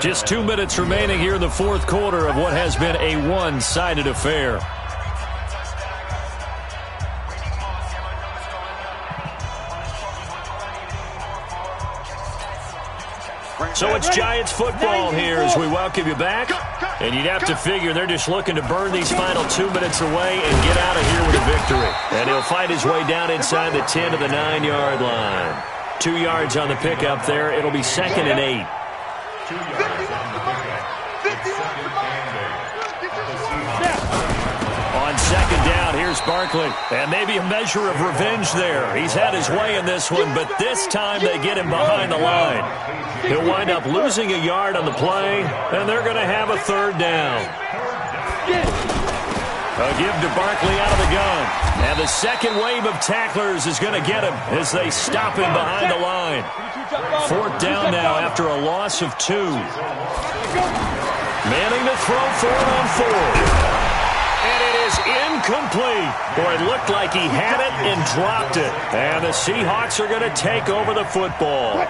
Just 2 minutes remaining here in the fourth quarter of what has been a one-sided affair. So it's Giants football here as we welcome you back. And you'd have to figure they're just looking to burn these final 2 minutes away and get out of here with a victory. And he'll fight his way down inside the 10 to the 9-yard line. 2 yards on the pickup there. It'll be 2nd and 8. 2 yards on the pickup. It's 2nd and 8. On second down, here's Barkley. And maybe a measure of revenge there. He's had his way in this one, but this time they get him behind the line. He'll wind up losing a yard on the play, and they're going to have a third down. A give to Barkley out of the gun. And the second wave of tacklers is going to get him as they stop him behind the line. Fourth down now after a loss of 2. Manning to throw for it on 4. And it is incomplete. Boy, it looked like he had it and dropped it. And the Seahawks are going to take over the football.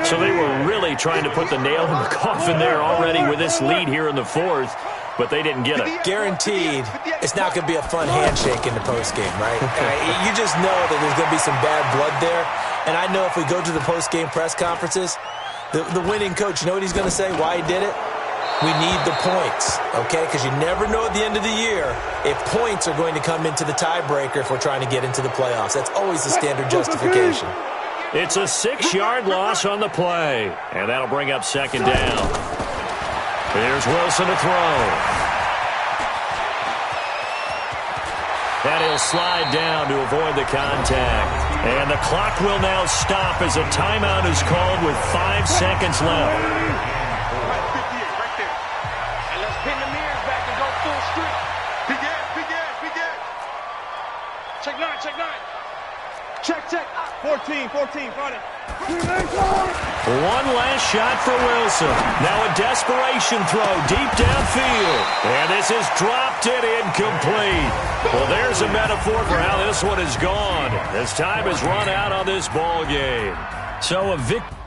So they were really trying to put the nail in the coffin there already with this lead here in the fourth, but they didn't get it. Guaranteed, it's not going to be a fun handshake in the postgame, right? You just know that there's going to be some bad blood there. And I know if we go to the postgame press conferences, the winning coach, you know what he's going to say, why he did it? We need the points, okay? Because you never know at the end of the year if points are going to come into the tiebreaker if we're trying to get into the playoffs. That's always the standard justification. It's a 6-yard loss on the play, and that'll bring up second down. Here's Wilson to throw. And he'll slide down to avoid the contact. And the clock will now stop as a timeout is called with 5 seconds left. Check 9. Check. 14, front it. One last shot for Wilson. Now a desperation throw deep downfield. And this is dropped it incomplete. Well, there's a metaphor for how this one is gone. As time has run out on this ball game. So a victory.